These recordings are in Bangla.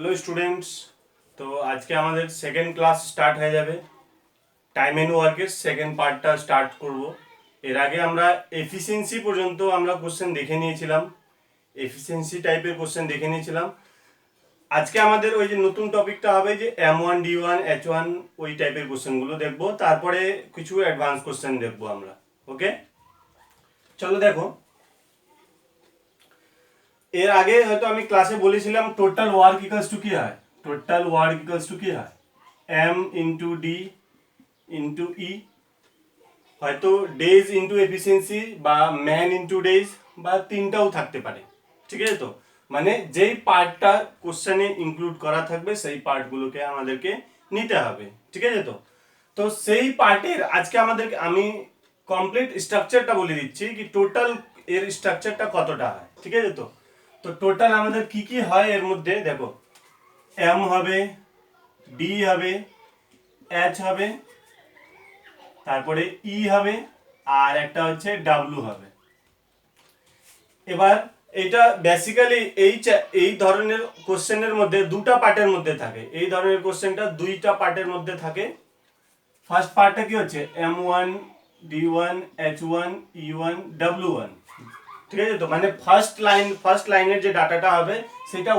হ্যালো স্টুডেন্টস, তো আজকে আমাদের সেকেন্ড ক্লাস স্টার্ট হয়ে যাবে। টাইম এন্ড ওয়ার্কের সেকেন্ড পার্টটা স্টার্ট করব। এর আগে আমরা এফিসিয়েন্সি পর্যন্ত আমরা কোশ্চেন দেখে নিয়েছিলাম, এফিসিয়েন্সি টাইপের কোশ্চেন দেখে নিয়েছিলাম। আজকে আমাদের ওই যে নতুন টপিকটা হবে যে M1 D1 H1 ওই টাইপের কোশ্চেনগুলো দেখব, তারপরে কিছু অ্যাডভান্স কোশ্চেন দেখব আমরা। ওকে, চলো দেখো। এর আগে হয়তো আমি ক্লাসে বলেছিলাম টোটাল ওয়ার্ক ইকুয়ালস টু কি হয়, টোটাল ওয়ার্ক ইকুয়ালস টু কি হয়, M ইন্টু ডি ইন্টু ই, হয়তো ডেজ ইন্টু এফিসিয়েন্সি বা ম্যান ইন্টু ডেজ বা তিনটাও থাকতে পারে। ঠিক আছে, তো মানে যেই পার্টটা কোশ্চেনে ইনক্লুড করা থাকবে সেই পার্টগুলোকে আমাদেরকে নিতে হবে। ঠিক আছে, তো তো সেই পার্টের আজকে আমাদেরকে আমি কমপ্লিট স্ট্রাকচারটা বলে দিচ্ছি কি টোটাল এর স্ট্রাকচারটা কতটা হয়। ঠিক আছে, তো তো টোটাল আমাদের কি কি হয় এর মধ্যে দেখো, এম হবে, ডি হবে, এইচ হবে, তারপরে ই হবে, আর একটা হচ্ছে ডাব্লু হবে। এবার এটা বেসিক্যালি এই ধরনের কোশ্চেনের মধ্যে দুটা পার্টের মধ্যে থাকে। এই ধরনের কোশ্চেনটা দুইটা পার্টের মধ্যে থাকে। ফার্স্ট পার্টটা কি হচ্ছে M1 D1 H1 E1 W1। ঠিক আছে, তো মানে ফার্স্ট লাইনের যে ডাটাটা হবে সেটা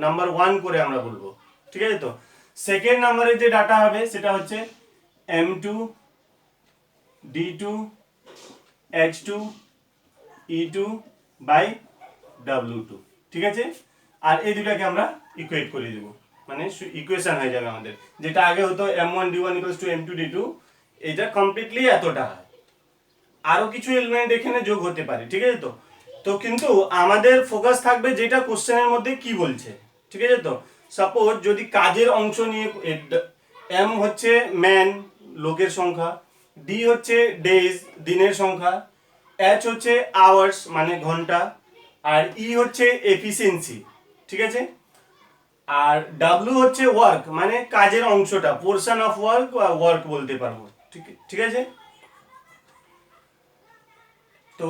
নাম্বার ওয়ান করে আমরা বলবো। ঠিক আছে, তো সেকেন্ড নাম্বারের যে ডাটা হবে সেটা হচ্ছে M2 D2 H2 E2/W2। ঠিক আছে, আর এই দুটাকে আমরা ইকুয়েট করে দেব, মানে ইকুয়েশন হয়ে যাবে আমাদের। যেটা আগে হতো M1D1 = M2D2, এটা কমপ্লিটলি এতটা হয়। আরো কিছু এলিমেন্ট এখানে যোগ হতে পারে। ঠিক আছে, তো তো কিন্তু আমাদের ফোকাস থাকবে যেটা কোশ্চেনের মধ্যে কি বলছে। ঠিক আছে, তো সাপোজ যদি কাজের অংশ নিয়ে, এম হচ্ছে ম্যান লোকের সংখ্যা, ডি হচ্ছে ডেজ দিনের সংখ্যা, এইচ হচ্ছে আওয়ার্স মানে ঘন্টা, আর ই হচ্ছে এফিসিয়েন্সি। ঠিক আছে, আর ডাব্লিউ হচ্ছে ওয়ার্ক মানে কাজের অংশটা, পোর্শন অফ ওয়ার্ক বা ওয়ার্ক বলতে পারবো। ঠিক ঠিক আছে, তো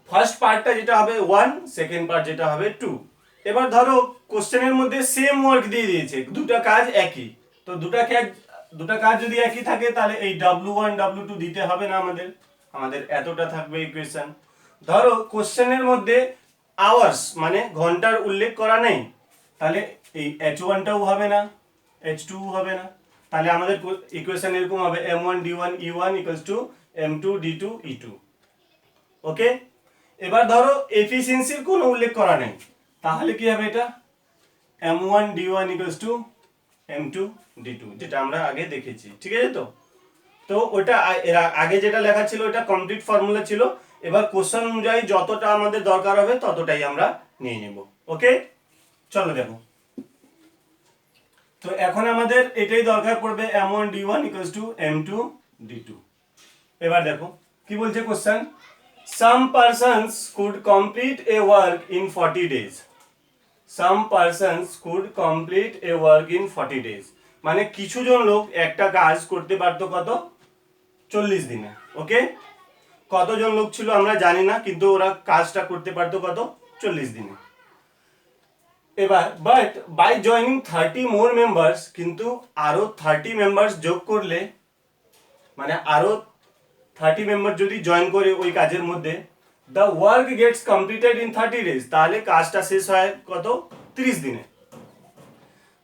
ফার্স্ট পার্টটা যেটা হবে 1, সেকেন্ড পার্ট যেটা হবে 2। এবার ধরো কোশ্চেনের মধ্যে সেম ওয়ার্ক দিয়ে দিয়েছে, দুটা কাজ একই, তো দুটা কাজ যদি একই থাকে তাহলে এই W1 W2 দিতে হবে না আমাদের, আমাদের এতটা থাকবে ইকুয়েশন। ধরো কোশ্চেনের মধ্যে আওয়ার্স মানে ঘন্টার উল্লেখ করা নেই, তাহলে এই H1টাও হবে না, H2 হবে না। তাহলে আমাদের ইকুয়েশন এরকম হবে M1D1 E1 = M2D2 E2। ওকে, এবার ধরো এফিসিয়েন্সির কোনো উল্লেখ করা নেই, তাহলে কি হবে এটা M1D1 = M2D2, যেটা আমরা আগে দেখেছি। ঠিক আছে, তো তো ওটা এর আগে যেটা লেখা ছিল ওটা কমপ্লিট ফর্মুলা ছিল। এবার কোশ্চেন অনুযায়ী যতটা আমাদের দরকার হবে ততটাই আমরা নিয়ে নেব। ওকে, চলো দেখো। তো এখন আমাদের এটাই দরকার পড়বে M1D1 = M2D2। এবার দেখো কি বলছে question, some persons could complete a work in 40 days। some persons could complete a work in 40 days মানে কিছু জন লোক একটা কাজ করতে পারতো কত, 40 দিনে। ওকে, কতজন লোক ছিল আমরা জানি না, কিন্তু ওরা কাজটা করতে পারতো কত, 40 দিনে। এবার but by joining 30 more members, কিন্তু আরো 30 মেম্বার্স যোগ করলে, মানে আরো 30 মেম্বার যদি জয়েন করে ওই কাজের মধ্যে, the work gets completed in 30 days, তাহলে কাজটা শেষ হয় কত, 30 দিনে।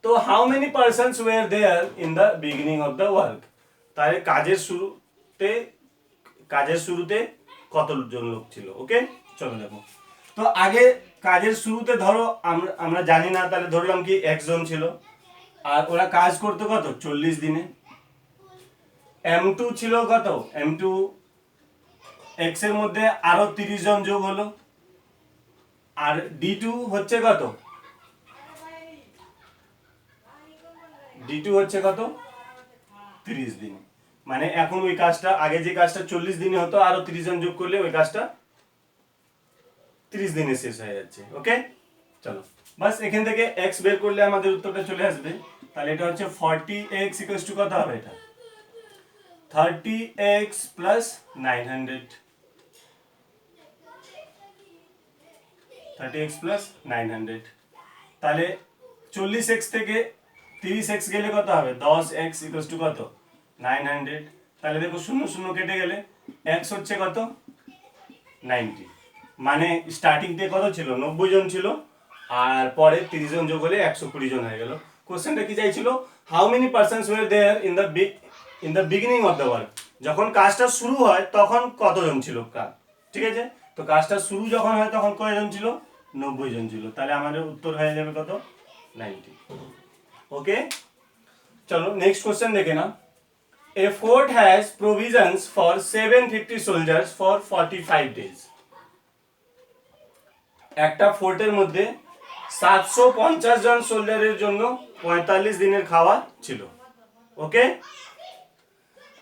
তো how many persons were there in the beginning of the work, তাহলে কাজের শুরুতে কতজন লোক ছিল। ওকে, চলো দেখো। তো আগে কাজের শুরুতে ধরো আমরা জানি না, তাহলে ধরলাম কি একজন ছিল, আর ওরা কাজ করতো কত, 40 দিনে। M2 ছিল কত, M2 x এর মধ্যে আরো 30 জন যোগ হলো, আর D2 হচ্ছে কত, D2 হচ্ছে কত, 30 দিন। মানে এখন ওই কাজটা আগে যে কাজটা 40 দিনে হতো, আরো 30 জন যোগ করলে ওই কাজটা 30 দিনে শেষ হয়ে যাচ্ছে। ওকে, চলো বাস এখান থেকে x বের করলে আমাদের উত্তরটা চলে আসবে। তাহলে এটা হচ্ছে 40x = কত হবে, এটা 30x + 900, 30x + 900। তাহলে 40x থেকে 30x গেলে কত হবে, 10x ইকুয়ালস টু কত, 900। তাহলে দেখো শূন্য শূন্য কেটে গেলে x হচ্ছে কত, 90। মানে স্টার্টিং থেকে কত ছিল, 90 জন ছিল, আর পরে 30 জন যোগ হলে 120 জন হয়ে গেল। কোশ্চেনটা কি চাইছিল, how many persons were there in the beginning of the work, যখন কাজটা শুরু হয় তখন কতজন ছিল কাজ, ঠিক আছে। তো কাজটা শুরু যখন হয় তখন কয়জন ছিল, 90 জন ছিল। তাহলে আমাদের উত্তর হয়ে যাবে কত, 90। ওকে, চলো নেক্সট কোশ্চেন দেখে না। A fort has provisions for 750 soldiers for 45 days. একটা ফোর্টের মধ্যে 750 জন সোল্জারের জন্য 45 দিনের খাওয়া ছিল। ওকে,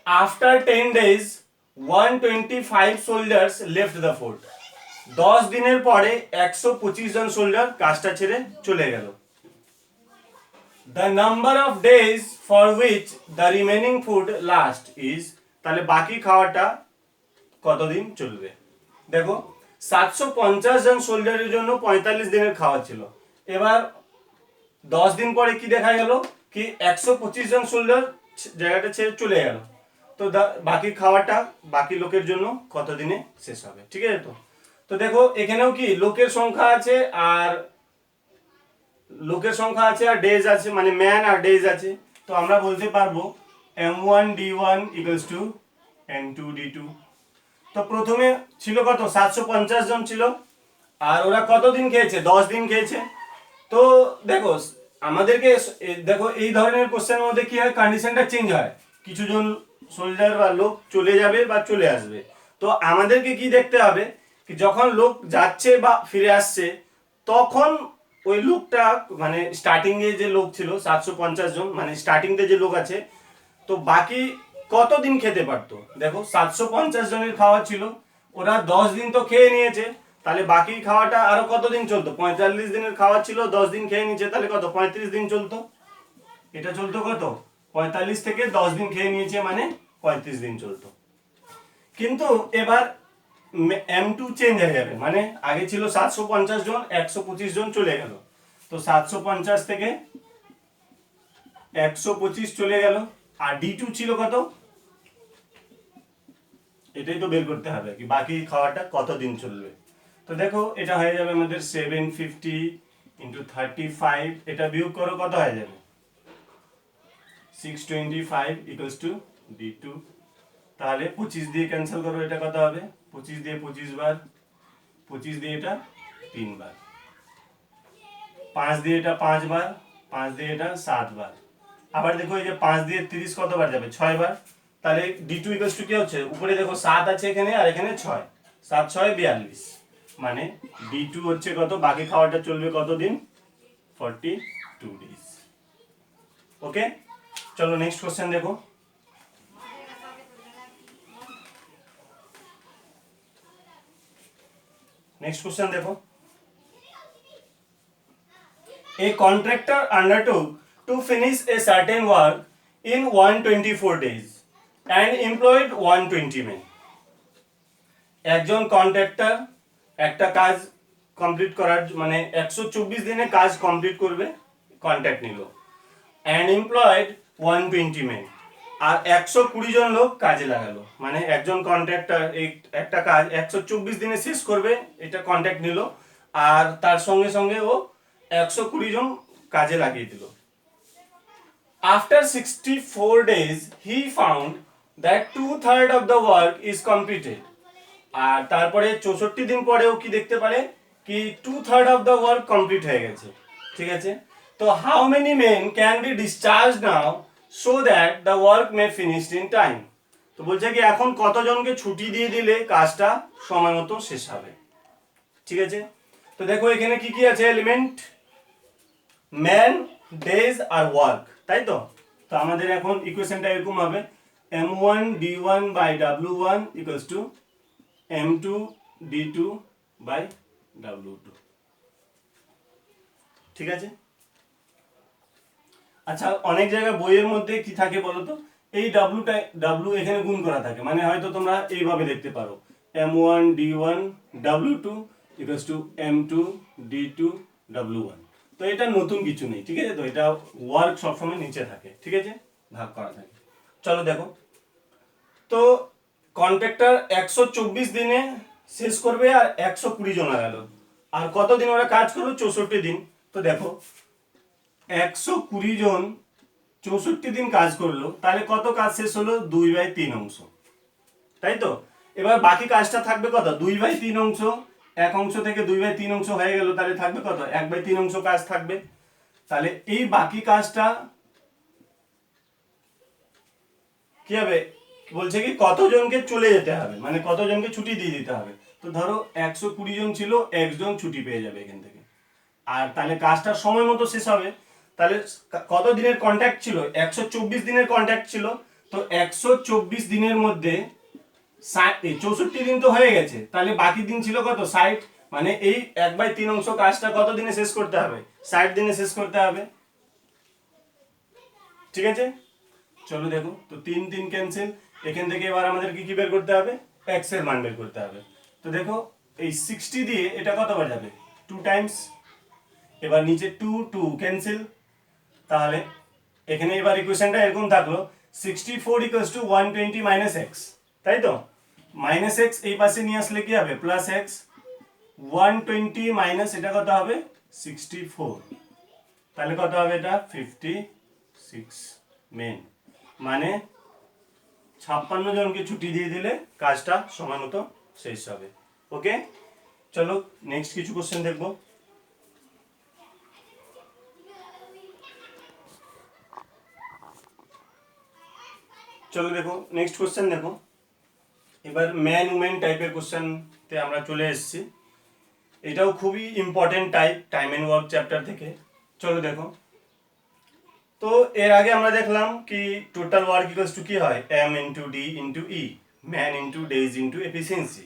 after 10 days 125 soldiers left the fort. 10 দিনের পরে 125 জন সোল্জার কাজটা ছেড়ে চলে গেল। The number of days for which the remaining food last is, তাহলে বাকি খাওয়াটা কতদিন চলবে। দেখো 750 জন সোল্জারের জন্য 45 দিনের খাওয়া ছিল। এবার 10 দিন পরে কি দেখা গেল, কি 125 জন সোল্জার জায়গাটা ছেড়ে চলে গেল। তো বাকি খাওয়াটা বাকি লোকের জন্য কত দিনে শেষ হবে, ঠিক আছে। তো দেখো এখানেও কি লোকের সংখ্যা আছে আর ডেজ আছে, মানে ম্যান আর ডেজ আছে। তো আমরা বলতে পারবো m1 d1 equals to m2 d2। তো প্রথমে ছিল কত, 750 জন ছিল, আর ওরা কতদিন খেয়েছে, 10 দিন খেয়েছে। তো দেখো আমাদেরকে দেখো এই ধরনের কোশ্চেনের মধ্যে কি হয়, কন্ডিশনটা চেঞ্জ হয়, কিছু জন সোলজার বা লোক চলে যাবে বা চলে আসবে। তো আমাদেরকে কি দেখতে হবে, কি যখন লোক যাচ্ছে বা ফিরে আসছে তখন ওই লোকটা, মানে স্টার্টিং এ যে লোক ছিল 750 জন, মানে স্টার্টিং এ যে লোক আছে, তো বাকি কতদিন খেতে পারতো। দেখো 750 জনের খাওয়া ছিল, ওরা 10 দিন তো খেয়ে নিয়েছে, তাহলে বাকি খাওয়াটা আরো কতদিন চলতো, 45 দিনের খাওয়া ছিল, 10 দিন খেয়ে নিয়েছে, তাহলে কত, 35 দিন চলতো। এটা চলতো কত, 45 থেকে 10 দিন খেয়ে নিয়েছে, মানে 35 দিন চলতো। কিন্তু এবার m2 চেঞ্জ হয়ে যাবে, মানে আগে ছিল 750 জন, 125 জন চলে গেল। তো 750 থেকে 125 চলে গেল, আর d2 ছিল কত, এটাই তো বের করতে হবে কি বাকি খাওয়াটা কতদিন চলবে। তো দেখো এটা হয়ে যাবে আমাদের 750 ইন্টু 35, এটা বিয়োগ করো কত হয়ে যাবে, 625 ইকুয়ালস টু d2। তাহলে 25 দিয়ে ক্যান্সেল করো, এটা কত হবে, 25 দিয়ে 25 বার, 25 দিয়ে এটা 3 বার, 5 দিয়ে এটা 5 বার, 5 দিয়ে এটা 7 বার। আবার দেখো এই যে 5 দিয়ে 30 কতবার যাবে, 6 বার। তাহলে d2 ইকুয়ালস টু কি হচ্ছে, উপরে দেখো 7 আছে এখানে, আর এখানে 6, 7 6 42, মানে d2 হচ্ছে কত, বাকি খাওয়াটা চলবে কতদিন, 42 ডেজ। ওকে, চলো নেক্সট কোশ্চেন দেখো। नेक्स्ट क्वेश्चन देखो, a contractor undertook to finish a certain work in 124 days and employed 120 men. একজন কন্ট্রাক্টর একটা কাজ কমপ্লিট করার, মানে 124 দিনে কাজ কমপ্লিট করবে, কন্ট্রাক্ট নিল, and employed 120 men, আর 120 জন লোক কাজে লাগালো। মানে একজন কন্ট্রাক্টর এই একটা কাজ 124 দিনে শেষ করবে, এটা কন্ট্রাক্ট নিল, আর তার সঙ্গে সঙ্গে ও 120 জন কাজে লাগিয়ে দিল। After 64 days he found that 2/3 of the work is completed, আর তারপরে 64 দিন পরে ও কি দেখতে পারে, কি 2/3 of the work কমপ্লিট হয়ে গেছে, ঠিক আছে। তো how many men can be discharged now so that the work may finish in time? তো বলছে কি এখন কতজনকে ছুটি দিয়ে দিলে কাজটা সময় মতো শেষ হবে, ঠিক আছে। তো দেখো এখানে কি কি আছে এলিমেন্ট, ম্যান, ডেজ আর ওয়ার্ক, তাই তো। তো আমাদের এখন ইকুয়েশনটা এরকম হবে, m1 d1 by w1 equals to m2 d2 by w2, ঠিক আছে। আচ্ছা অনেক জায়গায় বইয়ের মধ্যে কি থাকে বলতো, এই w এখানে গুণ করা থাকে, মানে হয়তো তোমরা এইভাবে দেখতে পারো m1 d1 w2 equals to m2 d2 w1। তো তো এটা নতুন কিছু নেই, ঠিক আছে? তো এটা ওয়ার্ক সবসময় নিচে থাকে, ঠিক আছে, ভাগ করা থাকে। চলো দেখো, তো কন্ট্রাক্টর 124 দিনে শেষ করবে আর 120 জন গেল, আর কত দিন ওরা কাজ করবে? 64 দিন। তো দেখো 120 জন 64 দিন কাজ করলো, তাহলে কত কাজ শেষ হলো? 2/3 অংশ, তাই তো? এবার বাকি কাজটা থাকবে কত? 2/3 অংশ, এক অংশ থেকে 2/3 অংশ হয়ে গেল, তাহলে থাকবে কত? 1/3 অংশ কাজ থাকবে। তাহলে এই বাকি কাজটা কি হবে? বলছে কি কতজনকে চলে যেতে হবে, মানে কতজনকে ছুটি দিয়ে দিতে হবে। তো ধরো 120 জন ছিল, একজন ছুটি পেয়ে যাবে এখান থেকে, আর তাহলে কাজটা সময় মতো শেষ হবে। তাহলে কত দিনের কন্ট্রাক্ট ছিল? 124 দিনের কন্ট্রাক্ট ছিল। তো 124 দিনের মধ্যে 64 দিন তো হয়ে গেছে, তাহলে বাকি দিন ছিল কত? 60। মানে এই 1/3 অংশ কাজটা কত দিনে শেষ করতে হবে? 60 দিনে শেষ করতে হবে, ঠিক আছে? চলো দেখো, তো 3 3 ক্যান্সেল। এখান থেকে এবার আমাদের কি কি বের করতে হবে? এক্স এর মান বের করতে হবে। তো দেখো এই 60 দিয়ে এটা কতবার যাবে? 2 টাইমস। এবার নিচে 2 2 ক্যান্সেল। তাহলে এখানে এবার ইকুয়েশনটা এরকম থাকলো, 64 = 120 মাইনাস এক্স, তাই তো? মাইনাস এক্স এই পাশে নিয়ে আসলে কি হবে? Plus x. 120 মাইনাস এটা কত হবে? 64। তাহলে কত হবে? এটা 56 মেন, মানে 56 জনকে ছুটি দিয়ে দিলে কাজটা সময় মতো শেষ হবে। ওকে, চলো নেক্সট কিছু কোশ্চেন দেখবো। চলো দেখো নেক্সট কোশ্চেন দেখো, এবার ম্যান উমেন টাইপের কোশ্চেনতে আমরা চলে এসেছি। এটাও খুবই important type, time and work chapter থেকে। চলো দেখো, তো এর আগে আমরা দেখলাম কি টোটাল ওয়ার্ক ইকুয়ালস টু কি হয়? M into D into E, man into days into efficiency.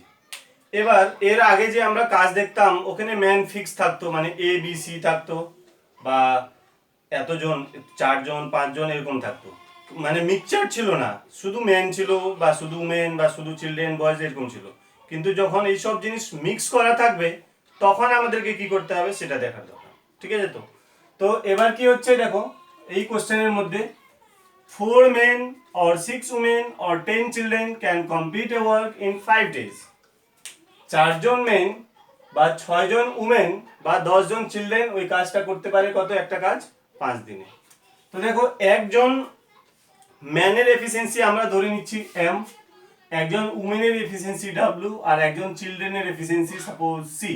এবার এর আগে যে আমরা কাজ দেখতাম ওখানে ম্যান ফিক্স থাকতো, মানে এ বি সি থাকতো, বা এতজন, 4 জন 5 জন এরকম থাকতো, মানে মিক্সচার ছিল না, শুধু ম্যান ছিল বা শুধু উমেন বা শুধু চিলড্রেন বয়েজ এরকম ছিল। কিন্তু যখন এইসব জিনিস মিক্স করা থাকবে তখন আমাদেরকে কি করতে হবে সেটা দেখার দরকার, ঠিক আছে? তো তো এবার কি হচ্ছে দেখো, এই কোশ্চেনের মধ্যে 4 men or 6 women or 10 children can complete a work in 5 days. 4 John main বা 6 জন উমেন বা 10 জন চিলড্রেন ওই কাজটা করতে পারে কত? একটা কাজ 5 দিনে। তো দেখো একজন ম্যানের এফিসিয়েন্সি আমরা ধরে নিচ্ছি এম, একজন উমেনের এফিসিয়েন্সি ডাব্লিউ, আর একজন চিলড্রেনের এফিসিয়েন্সি সাপোজ সি।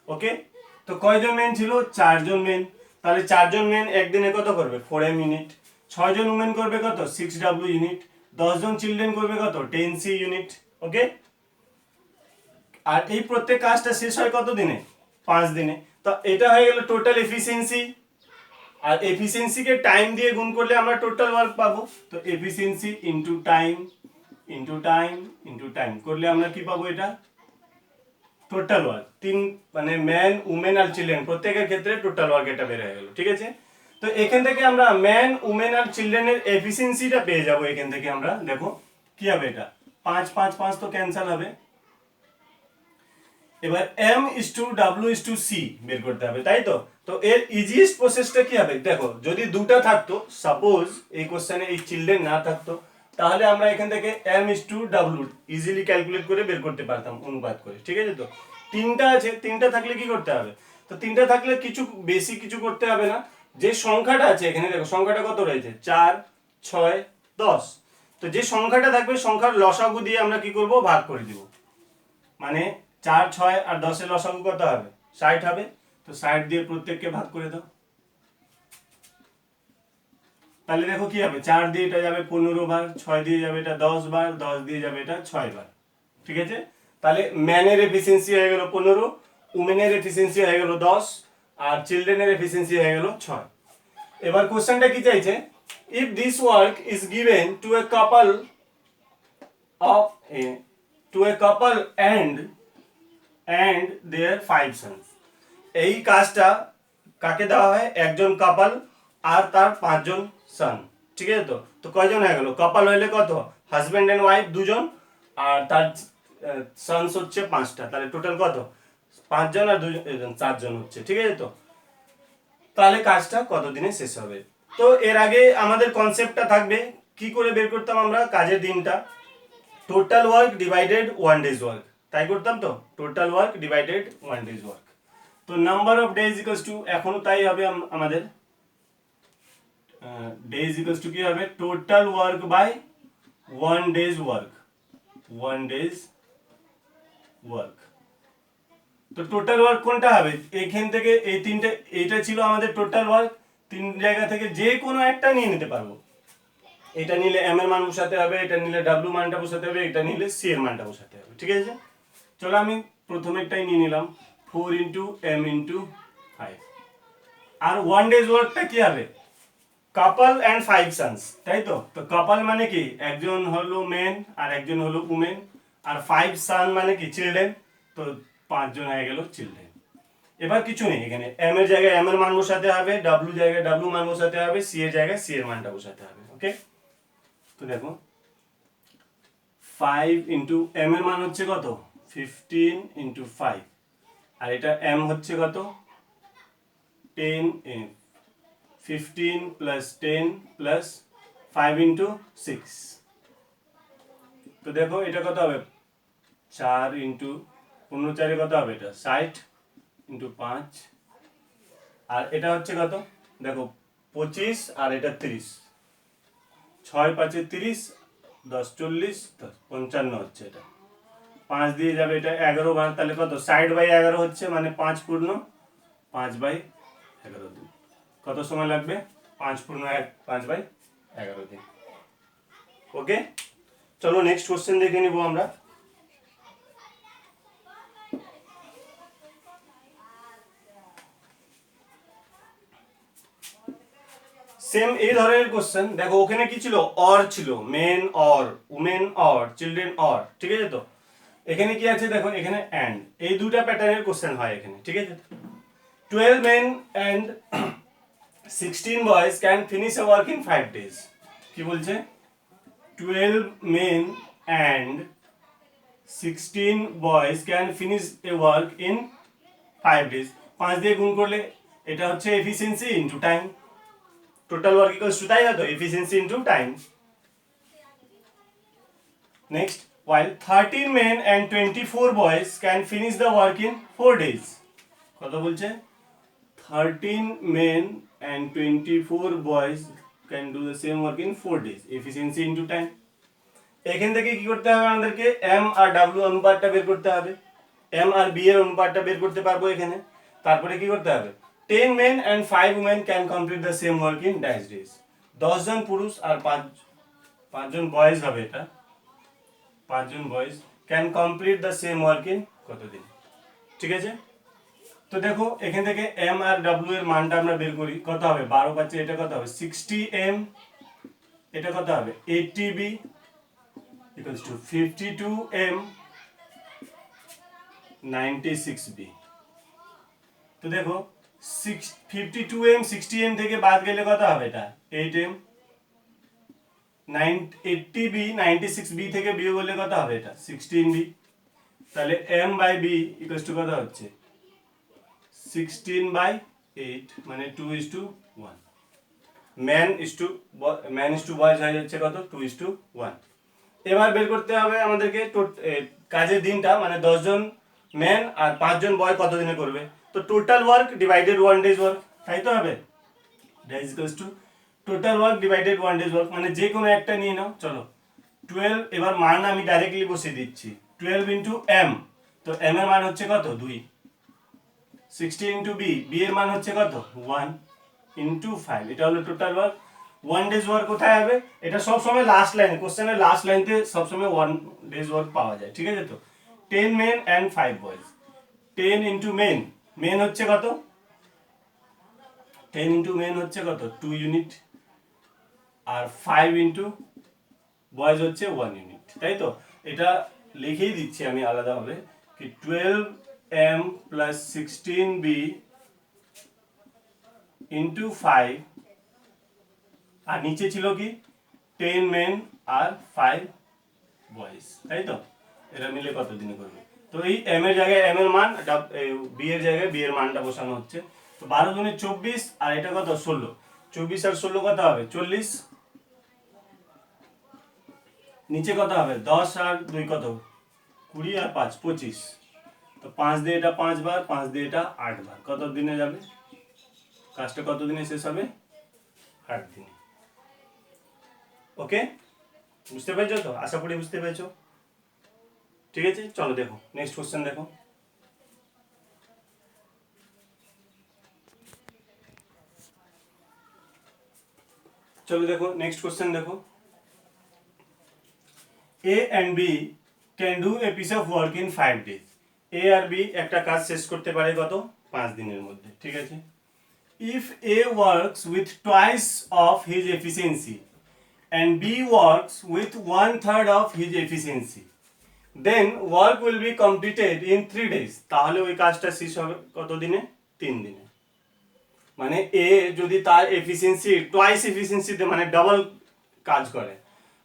ওকে, তো কয়জন মেন ছিল? 4 জন মেন। তাহলে 4 জন মেন একদিনে কত করবে? 4m unit. 6 জন উমেন করবে কত? 6w unit. 10 জন চিলড্রেন করবে কত? 10c unit. ওকে, আর এই প্রত্যেক কাজটা শেষ হয় কত দিনে? 5 দিনে। তো এটা হয়ে গেল টোটাল এফিসিয়েন্সি, আর এফিসিয়েন্সিকে টাইম দিয়ে গুণ করলে আমরা টোটাল ওয়ার্ক পাবো। তো efficiency into time into time into time করলে আমরা কি পাবো? এটা টোটাল ওয়ার্ক। তিন মানে ম্যান উমেন আর চিলড্রেন প্রত্যেকের ক্ষেত্রে টোটাল ওয়ার্ক এটা বের হয়ে গেল, ঠিক আছে? তো এখান থেকে আমরা ম্যান উমেন আর চিলড্রেনের এফিসিয়েন্সিটা পেয়ে যাব। এখান থেকে আমরা দেখো কি হবে, এটা 5 5 5 তো ক্যান্সেল হবে। এবার m is to w is to c বের করতে হবে, তাই তো? তো এর ইজিয়েস্ট প্রসেসটা কি হবে? দেখো যদি দুটো থাকতো, সাপোজ এই কোশ্চেনে এই চিলড্রেন না থাকতো, তাহলে আমরা এখান থেকে m is to w easily calculate করে বের করতে পারতাম অনুপাত করে, ঠিক আছে? তো তিনটা আছে, তিনটা থাকলে কি করতে হবে? তো তিনটা থাকলে কিছু বেশি কিছু করতে হবে না, যে সংখ্যাটা আছে এখানে দেখো সংখ্যাটা কত রয়েছে? 4 6 10। তো যে সংখ্যাটা থাকবে সংখ্যার লসাগু দিয়ে আমরা কি করব? ভাগ করে দিব। মানে 4 6 আর 10 এর লসাগু কত হবে? 60 হবে। তো 60 দিয়ে প্রত্যেককে ভাগ করে দাও, তাহলে দেখো কি হবে? 4 দিয়ে এটা যাবে 15 বার, 6 দিয়ে যাবে এটা 10 বার, 10 দিয়ে যাবে এটা 6 বার, ঠিক আছে? তাহলে ম্যানের এফিসিয়েন্সি হয়ে গেল 15, উমেনের এফিসিয়েন্সি হয়ে গেল 10, আর চিলড্রেনের এফিসিয়েন্সি হয়ে গেল 6। এবার কোশ্চেনটা কি চাইছে? If this work is given to A couple of a couple and their 5 sons. এই কাজটা কাকে দেওয়া হয়? একজন কাপল আর তার 5 জন সন, ঠিক আছে? তো তো কয়জন হয়ে গেল? কাপল হইলে কত? হাজবেন্ড এন্ড ওয়াইফ দুজন, আর তার সন্স হচ্ছে 5টা, তাহলে টোটাল কত? 5 জন আর 2 জন 4 জন হচ্ছে, ঠিক আছে? তো তাহলে কাজটা কত দিনে শেষ হবে। তো এর আগে আমাদের কনসেপ্টটা থাকবে কি করে বের করতাম আমরা কাজের দিনটা, total work divided 1 days work, তাই করতাম তো, total work divided 1 days work. তো number of days equals to, এখনো তাই হবে আমাদের, ডেজ ইকুয়ালস টু কি হবে, total work by 1 days work, 1 days work. তো টোটাল ওয়ার্ক কোনটা হবে, এখান থেকে এই তিনটে, এইটা ছিল আমাদের টোটাল ওয়ার্ক, তিন জায়গা থেকে যে কোনো একটা নিয়ে নিতে পারবো। এটা নিলে এম এর মান বসাতে হবে, এটা নিলে ডাব্লিউ মানটা বসাতে হবে, এটা নিলে সি এর মানটা বসাতে হবে, ঠিক আছে। চলো আমি প্রথমেরটাই নিয়ে নিলাম 4 ইন্টু এম ইন্টু 5। আর 1 ডেজ ওয়ার্কটা কি হবে, কাপল অ্যান্ড 5 সানস, তাই তো। তো কাপল মানে কি, একজন হলো মেন আর একজন হলো উমেন, আর 5 সান মানে কি চিলড্রেন, তো 5 জন হয়ে গেল চিলড্রেন। এবার কিছু নেই এখানে, এম এর জায়গায় এম এর মান বসাতে হবে, ডাব্লিউ জায়গায় ডাব্লিউ মান বসাতে হবে, সি এর জায়গায় সি এর মানটা বসাতে হবে, ওকে। তো দেখো 5 ইন্টু এম এর মান হচ্ছে কত 15 ইন্টু 5, আর এটা এম হচ্ছে কত 10, 15 প্লাস 10 প্লাস 5 ইন্টু 6। তো দেখো এটা কত হবে 4 ইন্টু 15 কত হবে, এটা 60 ইন্টু 5, আর এটা হচ্ছে কত দেখো 25, আর এটা 30, 6 5 30, 10 40, 55 হচ্ছে, এটা 5 দিয়ে যাবে, এটা 11 বার, তাহলে কত 60/11 হচ্ছে, মানে 5 পূর্ণ 5/11 দিন। কত সময় লাগবে, 5 পূর্ণ 5/11 দিন, ওকে। চলো নেক্সট কোশ্চেন দেখে নিব আমরা। সেম এই ধরনের কোশ্চেন দেখো, ওখানে কি ছিল, অর ছিল, men or, women or, children or, ঠিক আছে। তো এখানে কি আছে দেখো, এখানে অ্যান্ড, এই দুটা প্যাটার্নের কোশ্চেন হয় এখানে, ঠিক আছে। 12 men and 16 boys can finish a work in 5 days, কি বলছে 12 men and 16 boys can finish a work in 5 days, 5 দিয়ে গুণ করলে এটা হচ্ছে efficiency into time, total work equals to, তাই না, তো efficiency into time. Next, while 13 men and 24 boys can finish the work in 4 days, কত বলছে 13 men and 24 boys can do the same work in 4 days, efficiency into time। এখান থেকে কি করতে হবে আমাদেরকে, এম আর ডাব্লিউ অনুপাতটা বের করতে হবে, এম আর বি এর অনুপাতটা বের করতে পারবো এখানে। তারপরে কি করতে হবে, 10 men and 5 women can complete the same work in dash days, 10 জন পুরুষ আর 5 জন বয়েজ হবে, এটা 5 জন boys can complete the same work in কতদিন, ঠিক আছে। তো দেখো এখান থেকে এম আর ডাব্লিউ এর মানটা আমরা বের করি, কত হবে 12 পাচ্ছে, এটা কত হবে 60m, এটা কত হবে 80b equals to 52m 96b। তো দেখো 52m 60m থেকে বাদ গেলে কত হবে, এটা 8m, 80b 96b থেকে বিয়োগ করলে কত হবে, এটা 16b, তাহলে m by b equals to কত হচ্ছে 16/8, মানে 2:1, ম্যান ইস টু বয়েজ হয়ে যাচ্ছে কত 2:1। এবার বের করতে হবে আমাদেরকে কাজের দিনটা, মানে 10 জন ম্যান আর 5 জন বয় কত দিনে করবে। তো total work divided 1 days work, তাই তো হবে, that is equals to total work divided 1 days work, মানে যে কোনো একটা নিয়ে নাও। চলো 12, এবার মান আমি ডাইরেক্টলি বসিয়ে দিচ্ছি, 12 ইন্টু এম, তো এম এর মান হচ্ছে কত 2, 60 ইন্টু বি, বি এর মান হচ্ছে কত 1 ইন্টু 5, এটা হলো টোটাল ওয়ার্ক। 1 ডেজ ওয়ার্ক কোথায় হবে, এটা সব সময় লাস্ট লাইনে, কোশ্চেনের লাস্ট লাইনতে সব সময় 1 ডেজ ওয়ার্ক পাওয়া যায়, ঠিক আছে। তো 10 men and 5 boys, 10 into men, men হচ্ছে কত 10 ইন্টু মেন হচ্ছে কত 2 ইউনিট, আর 5 ইন্টু বয়েজ হচ্ছে 1 ইউনিট, তাই তো। এটা লিখেই দিচ্ছি আমি আলাদাভাবে কি 12m প্লাস 16b ইন্টু 5, আর নিচে ছিল কি 10 men আর 5 বয়েজ, তাই তো। এরা মিলে কত দিনে করবে, তো এই এম এর জায়গায় এম এর মান, বি এর জায়গায় বি এর মানটা বসানো হচ্ছে। তো 12 দুনে 24 আর এটা কত 16, 24 আর 16 কত হবে 40, নিচে কত হবে 10 আর 2 কত 20 আর 5 25, তো 5 দিয়ে এটা 5 বার, 5 দিয়ে এটা 8 বার, কত দিনে যাবে কাজটা, কত দিনে শেষ হবে 8 দিনে। ওকে, বুঝতে পেরেছো তো, আশা করি বুঝতে পেরেছো। ঠিক আছে, চলো দেখো নেক্সট কোশ্চেন দেখো। চলো দেখো নেক্সট কোশ্চেন দেখো। A and B can do a piece of work in 5 days। A আর বি একটা কাজ শেষ করতে পারে কত 5 দিনের মধ্যে, ঠিক আছে। If A works with twice of his efficiency and B works with 1/3 of his efficiency, then work will be completed in 3 days। তাহলে ওই কাজটা শেষ হবে কত দিনে 3 দিনে। মানে এ যদি তার এফিসিয়েন্সি টুয়াইস এফিসিয়েন্সিতে মানে ডাবল কাজ করে,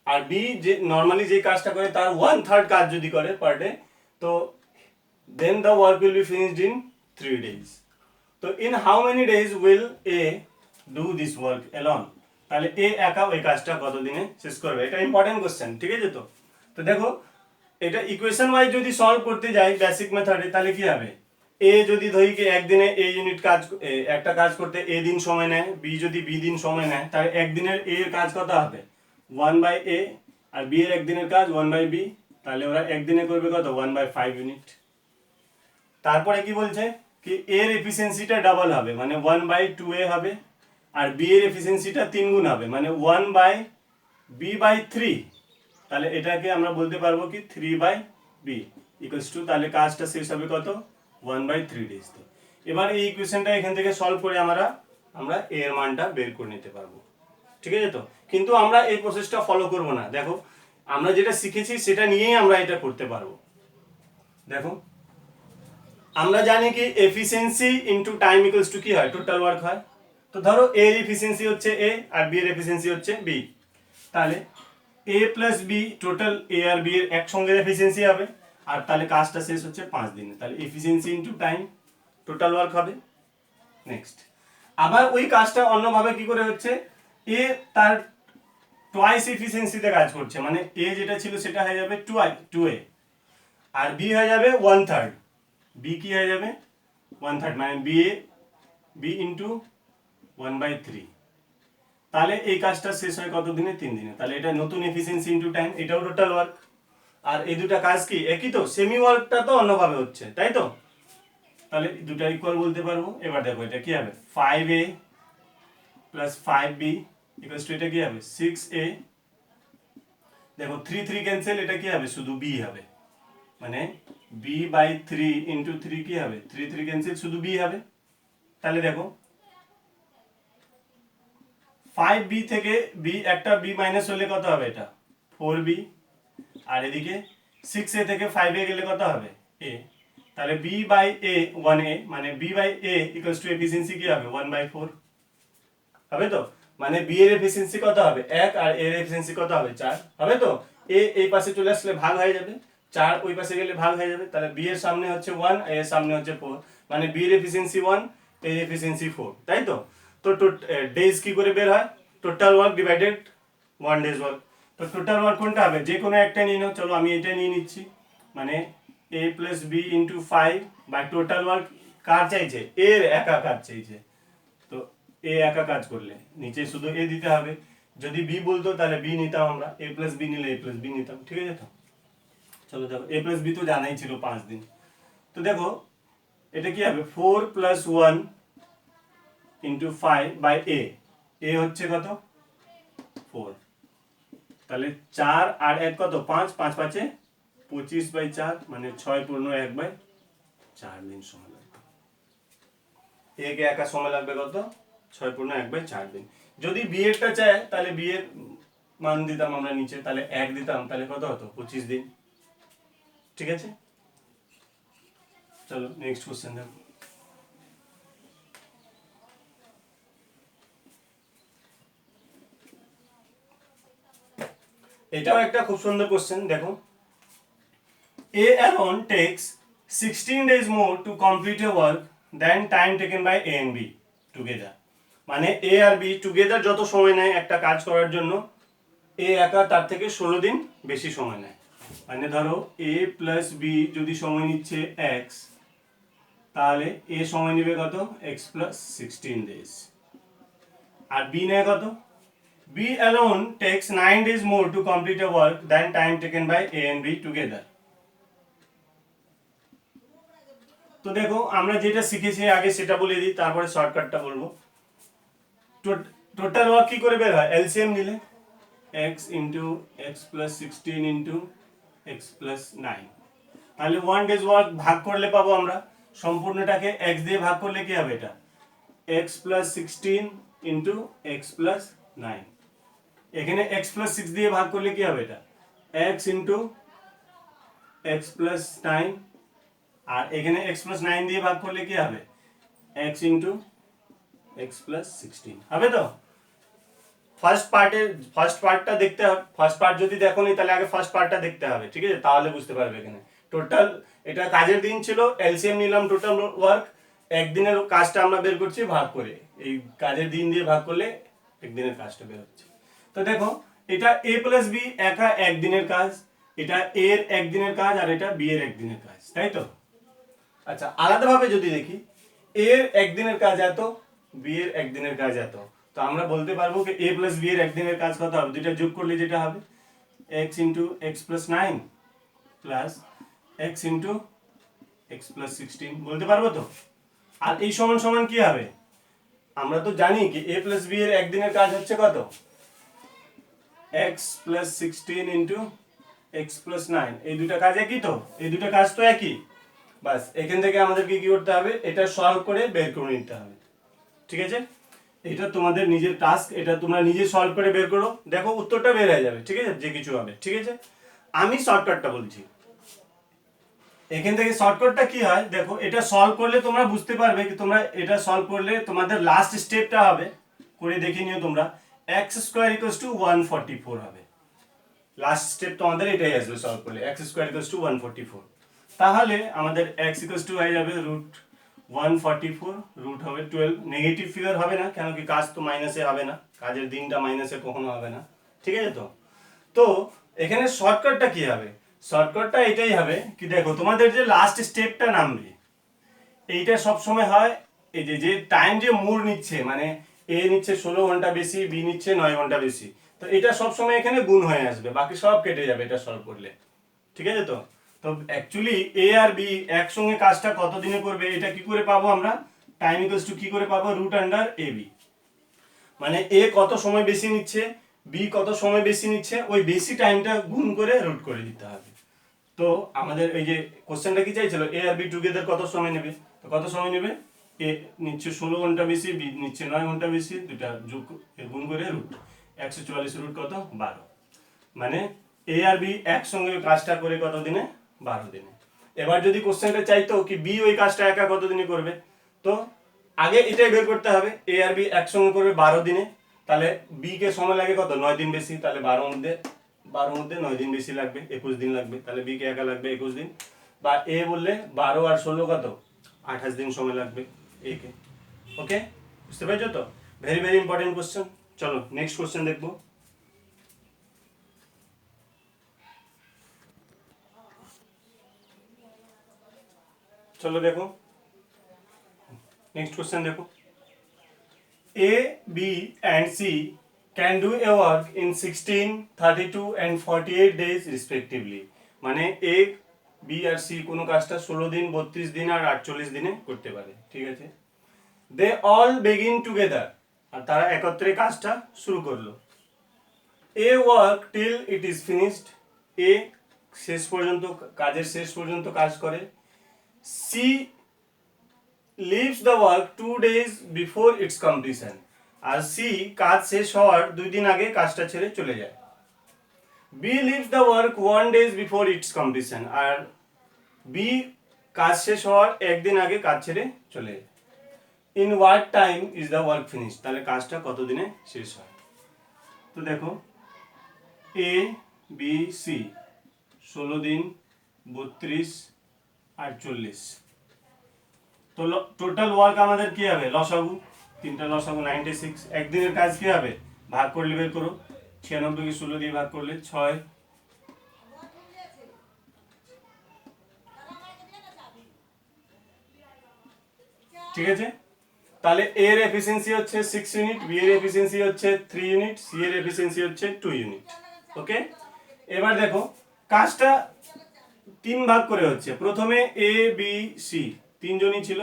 আর বি যে নর্মালি যে কাজটা করে তার 1/3 কাজ যদি করে পার ডে, তো then the work will be finished in 3 days। তো in how many days will A do this work alone? তাহলে এ একা ওই কাজটা কত দিনে শেষ করবে, এটা ইম্পর্টেন্ট কোশ্চেন, ঠিক আছে। তো তো দেখো এটা ইকুয়েশন ওয়াইজ যদি সলভ করতে যাই বেসিক মেথডে, তাহলে কি হবে, এ যদি ধরি কি একদিনে এ ইউনিট কাজ একটা কাজ করতে এ দিন সময় নেয়, বি যদি বি দিন সময় নেয়, তাহলে একদিনের এ এর কাজ কত হবে 1/a, আর বি এর একদিনের কাজ 1/b, তাহলে ওরা একদিনে করবে কত 1/5 ইউনিট। তারপরে কি বলছে কি এর এফিসিয়েন্সিটা ডাবল হবে মানে 1/2a হবে, আর বি এর এফিসিয়েন্সিটা 3 গুণ হবে মানে 1/b/3, তাহলে এটাকে আমরা বলতে পারবো কি 3/b ইকুয়ালস টু, তাহলে কাজটা শেষ হবে কত 1/3 ডেজ। এবার এই ইকুয়েশনটা এখান থেকে সলভ করে আমরা এ এর মানটা বের করে নিতে পারবো, ঠিক আছে। তো কিন্তু আমরা এই প্রসেসটা ফলো করব না, দেখো আমরা যেটা শিখেছি সেটা নিয়েই আমরা এটা করতে পারবো। দেখো আমরা জানি কি efficiency into time equals to কি হয় টোটাল ওয়ার্ক হয়। তো ধরো এ এর এফিসিয়েন্সি হচ্ছে এ আর বি এর এফিসিয়েন্সি হচ্ছে বি, তাহলে A plus B total A আর বি এর একসঙ্গে এফিসিয়েন্সি হবে, আর তাহলে কাজটা শেষ হচ্ছে 5 দিনে, তাহলে efficiency into time total work হবে। নেক্সট আবার ওই কাজটা অন্যভাবে কি করে হচ্ছে, এ তার টুয়াইস এফিসিয়েন্সিতে কাজ করছে, মানে এ যেটা ছিল সেটা হয়ে যাবে 2a, আর বি হয়ে যাবে 1/3, বি কি হয়ে যাবে 1/3 মানে বি ইন্টু 1/3, তাহলে এই কাজটা শেষ হয় কত দিনে 3 দিনে, তাহলে এটা নতুন এফিসিয়েন্সি ইনটু টাইম, এটাও টোটাল ওয়ার্ক। আর এই দুটো কাজ কি একই, তো সেমি ওয়ার্কটা তো অন্যভাবে হচ্ছে, তাই তো, তাহলে দুটো ইকুয়াল বলতে পারবো। এবার দেখো এটা কি হবে 5a plus 5b equals to এটা কি হবে 6a, দেখো 3 3 ক্যান্সেল, এটা কি হবে শুধু b হবে, মানে b/3 ইনটু 3 কি হবে 3 3 ক্যান্সেল শুধু b হবে। তাহলে দেখো 5b থেকে b একটা b মাইনাস হলে কত হবে এটা 4b, আর এদিকে 6a থেকে 5a গেলে কত হবে a, তাহলে b/a 1a মানে b/a ইকুয়ালস টু এফিসিয়েন্সি কি হবে 1/4 হবে। তো মানে b এর এফিসিয়েন্সি কত হবে 1 আর a এর এফিসিয়েন্সি কত হবে 4 হবে। তো a এই পাশে চলে আসলে ভাগ হয়ে যাবে, 4 ওই পাশে গেলে ভাগ হয়ে যাবে, তাহলে b এর সামনে হচ্ছে 1 a এর সামনে হচ্ছে 4, মানে b এর এফিসিয়েন্সি 1 a এর এফিসিয়েন্সি 4, তাই তো। তো ডেজ কি করে বের হয় total work divided 1 days work. তো টোটাল ওয়ার্ক কোনটা হবে যে কোনো একটা নিয়ে নাও, চলো আমি এটা নিয়ে নিচ্ছি, মানে a plus b into 5 by total work কার চাইছে এর একা কাজ চাইছে, তো এ একা কাজ করলে নিচে শুধু এ দিতে হবে, যদি বি বলতো তাহলে বি নিতাম আমরা, এ প্লাস বি নিলে এ প্লাস বি নিতাম, ঠিক আছে। তো চলো দেখো এ প্লাস বি তো জানাই ছিল 5 দিন, তো দেখো এটা কি হবে 4 প্লাস 1 ইন্টু 5 বাই এ হচ্ছে কত 4, তাহলে 4 আর 1 কত 5, 5 5 25/4 মানে 6 পূর্ণ 1/4 দিন সময় লাগবে, একে একা সময় লাগবে কত 6 পূর্ণ 1/4 দিন। যদি বি এরটা চায় তাহলে বি এর মান দিতাম আমরা নিচে, তাহলে 1 দিতাম, তাহলে কত হতো 25 দিন, ঠিক আছে। চলো নেক্সট কোশ্চেন দেখো। এটাও একটা খুব সুন্দর কোশ্চেন, দেখো A alone takes 16 days more to complete a work then time taken by A and B together. মানে এ আর বি টুগেদার যত সময় নেয় একটা কাজ করার জন্য, এ একা তার থেকে 16 দিন বেশি সময় নেয়। মানে ধরো এ প্লাস বি যদি সময় নিচ্ছে এক্স, তাহলে এ সময় নেবে কত, এক্স প্লাস 16 ডেজ। আর বি নেয় কত, B alone takes 9 days more to complete a work than time taken by A and B together. তো দেখো আমরা যেটা শিখেছি আগে সেটা বলে দিই, তারপরে শর্টকাটটা বলবো। টোটাল ওয়ার্ক কি করে বের হয়, এলসিএম নিলে x into x plus 16 into x plus 9, তাহলে 1 days ওয়ার্ক ভাগ করলে পাবো আমরা, সম্পূর্ণটাকে x দিয়ে ভাগ করলে কি হবে, এটা x plus 16 into x plus 9, এখানে x প্লাস 6 দিয়ে ভাগ করলে কি হবে, এটা x ইন্টু এক্স প্লাস 9, আর এখানে x প্লাস 9 দিয়ে ভাগ করলে কি হবে, x ইন্টু এক্স প্লাস 16 হবে। তো ফার্স্ট পার্টটা দেখতে হবে, ফার্স্ট পার্ট যদি দেখো নি তাহলে আগে ফার্স্ট পার্টটা দেখতে হবে, ঠিক আছে, তাহলে বুঝতে পারবে। এখানে টোটাল এটা কাজের দিন ছিল, এলসিএম নিলাম টোটাল ওয়ার্ক, একদিনের কাজটা আমরা বের করছি ভাগ করে, এই কাজের দিন দিয়ে ভাগ করলে একদিনের কাজটা বের হচ্ছে। তো দেখো এটা এ প্লাস বি একা একদিনের কাজ, এটা এর একদিনের কাজ, আর এটা বি এর একদিনের কাজ, তাই তো। আচ্ছা আলাদাভাবে যদি দেখি, এর একদিনের কাজ এত, বি এর একদিনের কাজ এত, তো আমরা বলতে পারবো কি এ প্লাস বি এর একদিনের কাজ কত হবে, দুইটা যোগ করলে যেটা হবে x into x plus 9 plus x into x plus 16 বলতে পারবো তো। আর এই সমান সমান কি হবে, আমরা তো জানি কি এ প্লাস বি এর একদিনের কাজ হচ্ছে কত, X plus 16 into x plus 9, এই দুইটা কাজ একই তো, এই দুইটা কাজ তো একই। বাস এখান থেকে আমাদেরকে কি করতে হবে, এটা সলভ করে বের করে নিতে হবে, ঠিক আছে। এটা তোমাদের নিজের টাস্ক, এটা তোমরা নিজে সলভ করে বের করো, দেখো উত্তরটা বের হয়ে যাবে, ঠিক আছে, যে কিছু হবে, ঠিক আছে। আমি শর্টকাটটা বলছি, এখান থেকে শর্টকাটটা কি হয় দেখো, এটা সলভ করলে তোমরা বুঝতে পারবে কি, তোমরা এটা সলভ করলে তোমাদের লাস্ট স্টেপটা হবে, করে দেখে নিও তোমরা, x স্কয়ার ইকুয়ালস টু 144 হবে, লাস্ট স্টেপ তোমাদের এটাই আসবে সলভ করলে, x স্কয়ার ইকুয়ালস টু 144। তাহলে আমাদের x ইকুয়ালস টু হয়ে যাবে রুট 144, রুট হবে 12, নেগেটিভ ফিগার হবে না, কেন কি কাজ তো মাইনাসে হবে না, কাজের দিনটা মাইনাসে কখনো হবে না, ঠিক আছে। তো তো এখানে শর্টকাটটা কি হবে, শর্টকাটটা এটাই হবে কি, দেখো তোমাদের যে লাস্ট স্টেপটা নামবে, এইটা সব সময় হয়, এই যে যে টাইম যে মোর নিচ্ছে, মানে এ নিচ্ছে 16 ঘন্টা বেশি, বি নিচ্ছে 9 ঘন্টা বেশি, তো এটা সব সময় এখানে গুণ হয়ে আসবে, বাকি সব কেটে যাবে এটা সলভ করলে, ঠিক আছে। তো তো অ্যাকচুয়ালি এ আর বি একসঙ্গে কাজটা কত দিনে করবে, এটা কি করে পাবো আমরা, টাইম ইকুয়ালস টু কি করে পাবো, রুট আন্ডার এ বি, মানে এ কত সময় বেশি নিচ্ছে, বি কত সময় বেশি নিচ্ছে, ওই বেশি টাইমটা গুণ করে রুট করে দিতে হবে। তো আমাদের এই যে কোশ্চেনটা কি চাইছিল, এ আর বি টুগেদার কত সময় নেবে, তো কত সময় নেবে, এ নিচ্ছে 16 ঘন্টা বেশি, বি নিচ্ছে 9 ঘন্টা বেশি, দুটা যোগ গুণ করে রুট 144 রুট কত 12, মানে এ আর বি একসঙ্গে কাজটা করে কত দিনে, 12 দিনে। এবার যদি কোশ্চেনটা চাইতো কি বি ওই কাজটা একা কত দিনে করবে, তো আগে এটাই বের করতে হবে, এ আর বি একসঙ্গে করবে 12 দিনে, তাহলে বি কে সময় লাগে কত 9 দিন বেশি, তাহলে 12 মধ্যে 9 দিন বেশি লাগবে, 21 দিন লাগবে, তাহলে বি কে একা লাগবে 21 দিন, বা এ বললে 12 আর 16 কত 28 দিন সময় লাগবে এ কে। ওকে, বুঝতে পেরেছো তো, ভেরি ভেরি ইম্পর্টেন্ট কোশ্চেন। চলো নেক্সট কোশ্চেন দেখবো। চলো দেখো नेक्स्ट क्वेश्चन देखो, A, B and C can do a work in 16, 32 and 48 days respectively, মানে A, B আর C কোনো কাজটা 16 দিন, 32 দিন আর 48 দিনে করতে পারে, ঠিক আছে। They all begin together, আর তারা একত্রে কাজটা শুরু করলো। A work till it is finished, A শেষ পর্যন্ত কাজের শেষ পর্যন্ত কাজ করে। C leaves the work 2 days before its completion, R C কাজ শেষ হওয়ার 2 দিন আগে কাজটা ছেড়ে চলে যায়। B leaves the work 1 days before its completion, আর বি কাজ শেষ হওয়ার একদিন আগে কাজ ছেড়ে চলে যায়। in what time is the work finished, তাহলে কাজটা কত দিনে শেষ হয়। তো দেখো এ বি সি 16 দিন, 32, 48, তো টোটাল ওয়ার্ক আমাদের কি হবে, লসাগু, তিনটা লসাগু 96। একদিনের কাজ কি হবে, ভাগ করলে বের করো, 96 কে 16 দিয়ে ভাগ করলে 6। ঠিক আছে, তাহলে এ এর এফিসিয়েন্সি হচ্ছে 6 ইউনিট, বি এর এফিসিয়েন্সি হচ্ছে 3 ইউনিট, সি এর এফিসিয়েন্সি হচ্ছে 2 ইউনিট। ওকে, এবার দেখো কাজটা তিন ভাগ করে হচ্ছে। প্রথমে এ বি সি তিনজনই ছিল,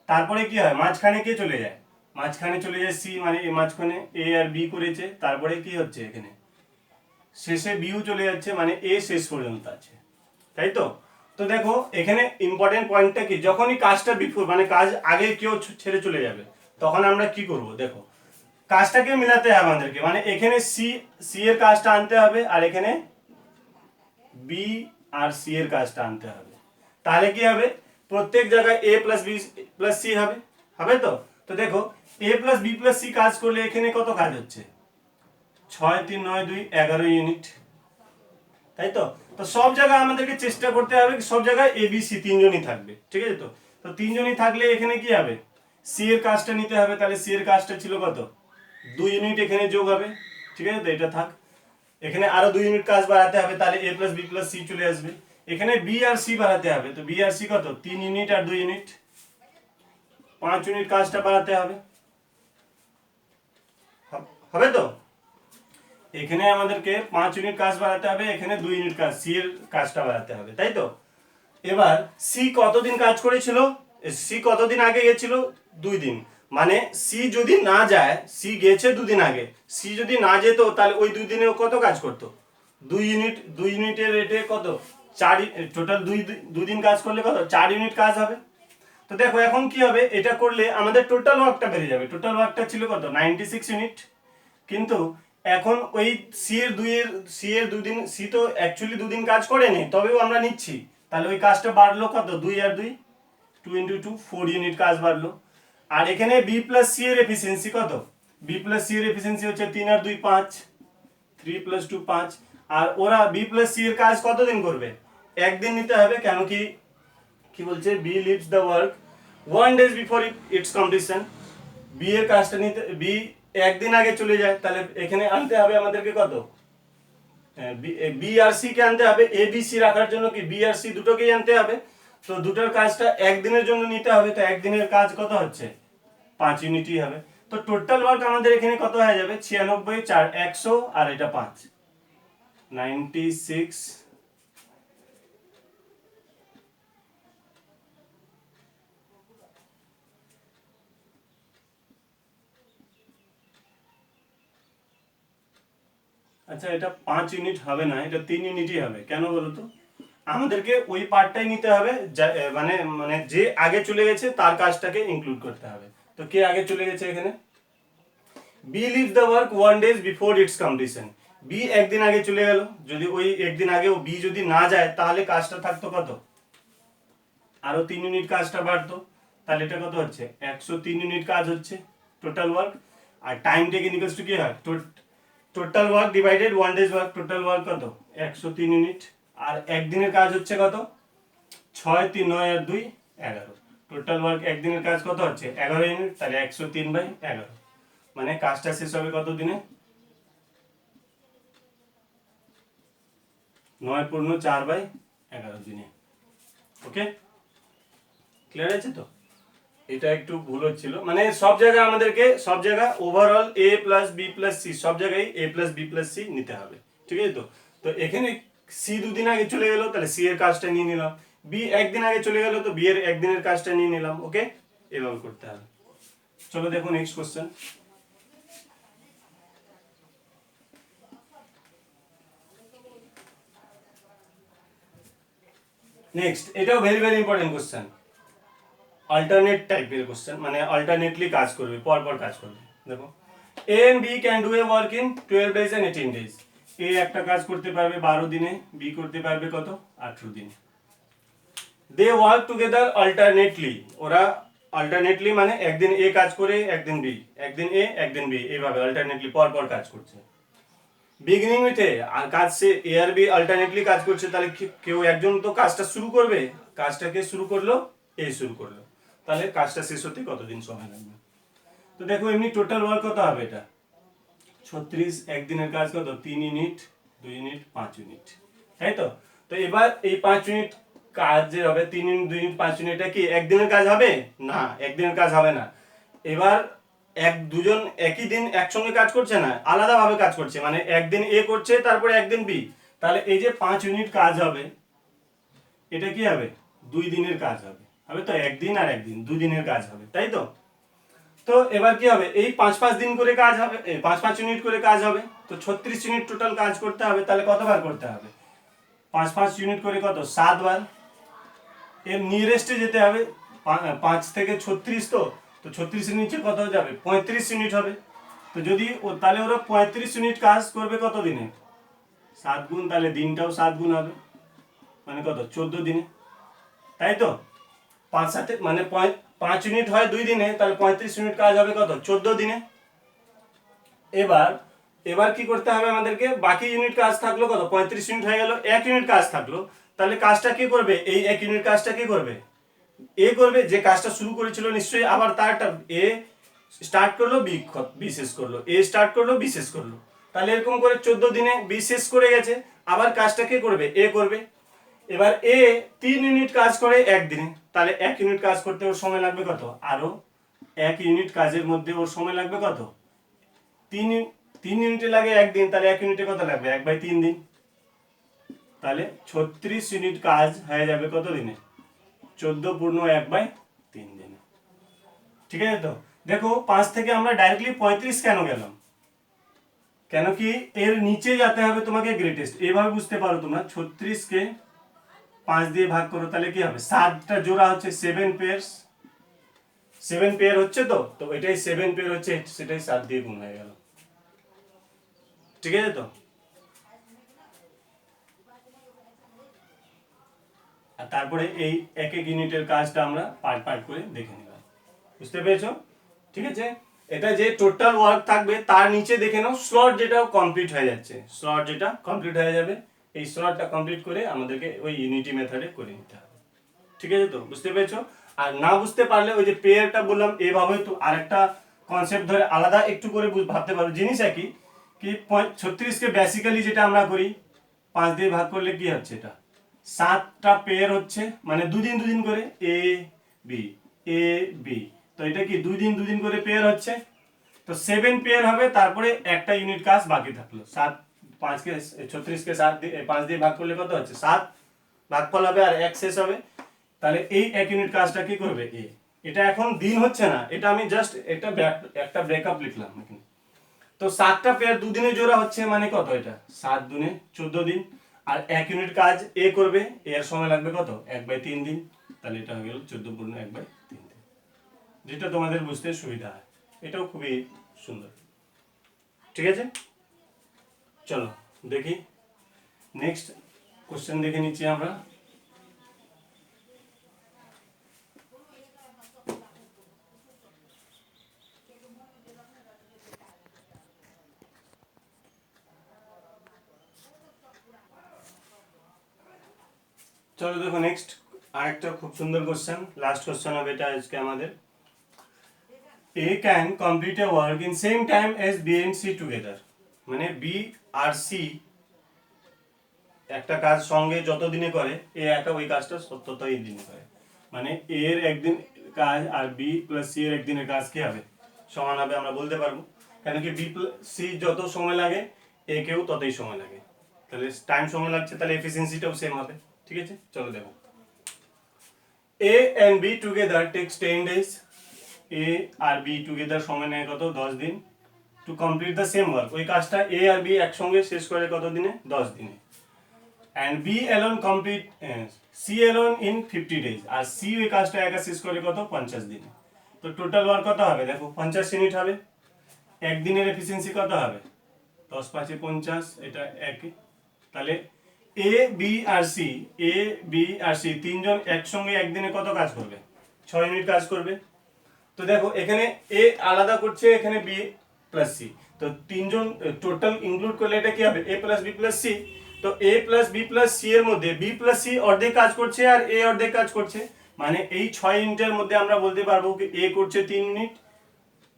তারপরে কি হয়, মাঝখানে কে চলে যায়, মাঝখানে চলে যায় সি, মানে এই মাঝখানে এ আর বি করেছে, তারপরে কি হচ্ছে এখানে শেষে বিও চলে যাচ্ছে, মানে এ শেষ পর্যন্ত আছে, তাই তো। তো দেখো এখানে ইম্পর্টেন্ট পয়েন্টটা কি, যখনই কাজটা বিফোর মানে কাজ আগে কেউ ছেড়ে চলে যাবে, তখন আমরা কি করব, দেখো কাজটাকে মিলাতে হবে আমাদেরকে, মানে এখানে সি সি এর কাজটা আনতে হবে, আর এখানে বি আর সি এর কাজটা আনতে হবে। তাহলে কি হবে, প্রত্যেক জায়গায় এ প্লাস বি প্লাস সি হবে, হবে তো। তো দেখো এ প্লাস বি প্লাস সি কাজ করলে এখানে কত কাজ হচ্ছে, 6 3 9 2 11 ইউনিট, তাই তো। তো সব জায়গায় আমাদেরকে চেষ্টা করতে হবে সব জায়গায় এ বি সি তিনজনই থাকবে, ঠিক আছে তো। তো তিনজনই থাকলে এখানে কি হবে, সি এর কাজটা নিতে হবে, তাহলে সি এর কাজটা ছিল কত, 2 ইউনিট এখানে যোগ হবে, ঠিক আছে তো, এটা থাক। এখানে আরো 2 ইউনিট কাজ বাড়াতে হবে, তাহলে A plus B plus C চলে আসবে। এখানে বি আর সি বাড়াতে হবে, তো বি আর সি কত, 3 ইউনিট আর 2 ইউনিট, 5 ইউনিট কাজটা বাড়াতে হবে, হবে তো। এখানে আমাদেরকে 5 ইউনিট কাজ বাড়াতে হবে, এখানে 2 ইউনিট কাজ সি এর কাজটা বাড়াতে হবে, তাই তো। এবার সি কতদিন কাজ করেছিল, সি কতদিন আগে গেছিল, 2 দিন, মানে সি যদি না যায়, সি গেছে 2 দিন আগে, সি যদি না যেত তাহলে ওই 2 দিনে ও কত কাজ করতো, 2 ইউনিট, 2 ইউনিটের রেটে কত, 4, টোটাল 2 দিন কাজ করলে কত, 4 ইউনিট কাজ হবে। তো দেখো এখন কি হবে, এটা করলে আমাদের টোটাল ওয়ার্কটা বেড়ে যাবে, টোটাল ওয়ার্কটা ছিল কত, 96 ইউনিট, কিন্তু এখন ওই সি এর 2 দিন, সি তো অ্যাকচুয়ালি 2 দিন কাজ করেনি, তবেও আমরা নিচ্ছি, তাহলে ওই কাজটা বাড়লো কত, 2 আর 2, 2 ইন্টু 2 4 ইউনিট কাজ বাড়লো। আর এখানে বি প্লাস সি এর এফিসিয়েন্সি কত, বি প্লাস সি এর এফিসিয়েন্সি হচ্ছে 3 আর 2 5, 3 প্লাস 2 5, আর ওরা বি প্লাস সি এর কাজ কতদিন করবে, একদিন নিতে হবে, কেন কি কি বলছে, B leaves the work 1 days before its completion, B এর কাজটা নিতে, বি একদিন আগে চলে যায়, তাহলে এখানে আনতে হবে আমাদেরকে কত, বি আর সি কে আনতে হবে, এ বি সি রাখার জন্য কি বি আর সি দুটোকেই আনতে হবে, তো দুটোর কাজটা একদিনের জন্য নিতে হবে, তো একদিনের কাজ কত হচ্ছে, 5 ইউনিটই হবে। তো টোটাল ওয়ার্ক আমাদের এখানে কত হয়ে যাবে, 96 4 100 আর এটা 5, 96। আচ্ছা এটা 5 ইউনিট হবে না, এটা 3 ইউনিটই হবে, কেন বলো তো, আমাদেরকে ওই পার্টটাই নিতে হবে মানে মানে যে আগে চলে গেছে তার কাজটাকে ইনক্লুড করতে হবে। তো কে আগে চলে গেছে এখানে, B leave the work 1 days before its completion, B একদিন আগে চলে গেল, যদি ওই একদিন আগে বি যদি না যায় তাহলে কাজটা থাকতো কত, আরো 3 ইউনিট কাজটা বাড়তো, তাহলে এটা কত হচ্ছে, 103 ইউনিট কাজ হচ্ছে টোটাল ওয়ার্ক। আর টাইম টেকেন ইকুয়ালস টু কি হয়, total work divided 1 days work, total work কত, 103 ইউনিট, আর একদিনের কাজ হচ্ছে কত, 6 3 9 আর 2 11, টোটাল ওয়ার্ক একদিনের কাজ কত হচ্ছে 11 ইউনিট, তাহলে 103/11, মানে কাজটা শেষ হবে কত দিনে, 9×4/11 দিনে। ওকে, ক্লিয়ার আছে তো। এটা একটু ভুল হচ্ছিল, মানে সব জায়গায় আমাদেরকে সব জায়গায় ওভারঅল এ প্লাস বি প্লাস সি, সব জায়গায় এ প্লাস বি প্লাস সি নিতে হবে, ঠিক আছে তো। তো এখানে সি 2 দিন আগে চলে গেল, তাহলে সি এর কাজটা নিয়ে নিলাম, বি একদিন আগে চলে গেল, তো বি এর একদিনের কাজটা নিয়ে নিলাম। ওকে, এভাবে করতে হবে। চলো দেখো নেক্সট কোশ্চেন। নেক্সট, এটাও very very important question, alternate টাইপের কোশ্চেন, মানে অল্টারনেটলি কাজ করবে, পরপর কাজ করবে। দেখো A and B can do a work in 12 days and 18 days, A একটা কাজ করতে পারবে 12 দিনে, বি করতে পারবে কত, 18 দিনে। দে ওয়ার্ক টুগেদার অল্টারনেটলি, ওরা অল্টারনেটলি মানে একদিন এ কাজ করে একদিন বি, একদিন এ একদিন বি, এইভাবে অল্টারনেটলি পরপর কাজ করছে। বিগিনিং উইথ এ, আর কাজ সে এ আর বি অল্টারনেটলি কাজ করছে, তাহলে কেউ একজন তো কাজটা শুরু করবে, কাজটাকে শুরু করলো এ শুরু করলো, তাহলে কাজটা শেষ হতে কতদিন সময় লাগবে। তো দেখো এমনি টোটাল ওয়ার্ক কত হবে, এটা 36, একদিনের কাজ কত 3 ইউনিট 2 ইউনিট 5 ইউনিট, তাই তো। তো এবার এই 5 ইউনিট কাজ যে হবে 3 ইউনিট 2 ইউনিট 5 ইউনিট, এটা কি একদিনের কাজ হবে না, একদিনের কাজ হবে না। এবার দুজন একই দিন একসঙ্গে কাজ করছে না, আলাদাভাবে কাজ করছে, মানে একদিন এ করছে তারপরে একদিন বি, তাহলে এই যে 5 ইউনিট কাজ হবে এটা কি হবে 2 দিনের কাজ হবে, হবে তো, একদিন আর একদিন 2 দিনের কাজ হবে, তাই তো। তো এবার কি হবে, এই 5-5 দিন করে কাজ হবে, 5-5 ইউনিট করে কাজ হবে, তো 36 ইউনিট টোটাল কাজ করতে হবে, তাহলে কতবার করতে হবে, 5-5 ইউনিট করে কত 7 বার। এর নিয়ারেস্টে যেতে হবে, 5 থেকে 36, তো 36 এর নিচে কত যাবে 35 ইউনিট হবে। তো যদি তাহলে ওরা 35 ইউনিট কাজ করবে কত দিনে, 7 গুণ, তাহলে দিনটাও 7 গুণ হবে, মানে কত 14 দিনে, তাই তো। 5-7 মানে 5 ইউনিট হয় 2 দিনে, তাহলে 35 ইউনিট কাজ হবে কত 14 দিনে। এবার এবার কি করতে হবে আমাদেরকে, বাকি ইউনিট কাজ থাকলো কত 35 ইউনিট হয়ে গেল, 1 ইউনিট কাজ থাকলো, তাহলে কাজটা কে করবে, এই 1 ইউনিট কাজটা কে করবে, এ করবে, যে কাজটা শুরু করেছিল নিশ্চয়ই, আবার তারটা এ স্টার্ট করলো, বি শেষ করলো, এ স্টার্ট করলো, বি শেষ করলো, তাহলে এরকম করে 14 দিনে বি শেষ করে গেছে, আবার কাজটা কে করবে, এ করবে। এবার এ 3 ইউনিট কাজ করে একদিনে, তাহলে 1 ইউনিট কাজ করতে ওর সময় লাগবে কত, আরো 1 ইউনিট কাজের মধ্যে ওর সময় লাগবে কত, 3 ইউনিটে লাগে একদিন, তাহলে 1 ইউনিটে কত লাগবে 1/3 দিন, তাহলে 36 ইউনিট কাজ হয়ে যাবে কত দিনে, 14 পূর্ণ 1/3 দিনে, ঠিক আছে। তো দেখো 5 থেকে আমরা ডাইরেক্টলি 35 কেন গেলাম, কেন কি এর নিচে যেতে হবে তোমাকে গ্রেটেস্ট, এইভাবে বুঝতে পারো তোমরা, 36 কে 5 দিয়ে ভাগ করো, তাহলে কি হবে 7টা জোড়া হচ্ছে 7 পেয়ারস, 7 পেয়ার হচ্ছে, তো তো এটাই 7 পেয়ার হচ্ছে, সেটাই 7 দিয়ে গুণ হয়ে গেল, ঠিক আছে। তো আর তারপরে এই এক এক ইউনিটের কাজটা আমরা পার্ট পার্ট করে দেখে নিলাম, বুঝতে পেরেছো, ঠিক আছে। এটা যে টোটাল ওয়ার্ক থাকবে তার নিচে দেখে নাও স্লট যেটা কমপ্লিট হয়ে যাচ্ছে, স্লট যেটা কমপ্লিট হয়ে যাবে, এই স্লটটা কমপ্লিট করে আমাদেরকে ওই ইউনিটি মেথডে করে নিতে হবে, ঠিক আছে। তো বুঝতে পেরেছো, আর না বুঝতে পারলে ওই যে পেয়ারটা বললাম এভাবে, তো আরেকটা কনসেপ্ট ধরে আলাদা একটু করে ভাবতে পারো, জিনিস একই, কি 36 কে বেসিক্যালি যেটা আমরা করি 5 দিয়ে ভাগ করলে কি হচ্ছে, এটা 7টা পেয়ার হচ্ছে, মানে দুদিন দুদিন করে এ বি, এ বি, তো এটা কি 2 দিন করে পেয়ার হচ্ছে, তো 7 পেয়ার হবে, তারপরে একটা ইউনিট কাজ বাকি থাকলো 7, 5 কে 36 কে 7 দিয়ে 5 দিয়ে ভাগ করলে কত হচ্ছে 7, ভাগফল হবে আর 1 শেষ হবে, তাহলে এই 1 ইউনিট কাজটা কি করবে এ। এটা এখন দিন হচ্ছে না, এটা আমি জাস্ট একটা ব্রেকআপ লিখলাম এখানে। তো 7টা পেয়ার 2 দিনে জোড়া হচ্ছে, মানে কত, এটা 7 দুনে 14 দিন, আর 1 ইউনিট কাজ এ করবে, এর সময় লাগবে কত 1/3 দিন, তাহলে এটা হয়ে গেল 14 পূর্ণ 1/3 দিন, যেটা তোমাদের বুঝতে সুবিধা হয়, এটাও খুবই সুন্দর, ঠিক আছে। চলো দেখি নেক্সট কোশ্চেন দেখে নিচ্ছি আমরা। চলো দেখো নেক্সট আরেকটা খুব সুন্দর কোশ্চেন, লাস্ট কোশ্চেন হবে এটা আজকে আমাদের। A can complete a work in same time as B and C together, মানে বি আর সি একটা কাজ সঙ্গে যত দিনে করে, এ একা ওই কাজটা ততই দিনে করে, মানে এ এর একদিন কাজ আর বি প্লাস সি এর একদিনের কাজ কি হবে সমান হবে, আমরা বলতে পারবো, কেন কি বি প্লাস সি যত সময় লাগে এ কেও ততই সময় লাগে, তাহলে টাইম সময় লাগছে, তাহলে এফিসিয়েন্সিটাও সেম হবে, ঠিক আছে। চলো দেখো, A and B together takes 10 days, A আর বি টুগেদার সময় নেয় কত 10 দিন, to complete the same work, ওই কাজটা এ আর বি একসঙ্গে শেষ করে কত দিনে 10 দিনে, and B alone complete C alone in 50 days, R C ওই কাজটা একা শেষ করে কত 50 দিনে, তো টোটাল ওয়ার্ক কত হবে দেখো 50 ইউনিট হবে, একদিনের এফিসিয়েন্সি কত হবে 10×5 = 50, এটা একই, তাহলে এ বি আর সি, এ বি আর সি তিনজন একসঙ্গে একদিনে কত কাজ করবে 6 ইউনিট কাজ করবে। তো দেখো এখানে এ আলাদা করছে, এখানে বি প্লাস সি, তো তিনজন টোটাল ইনক্লুড করলে এটা কি হবে এ প্লাস বি প্লাস সি, তো এ প্লাস বি প্লাস সি এর মধ্যে বি প্লাস সি অর্ধেক কাজ করছে আর এ অর্ধেক কাজ করছে, মানে এই 6 ইউনিটের মধ্যে আমরা বলতে পারবো কি এ করছে 3 ইউনিট।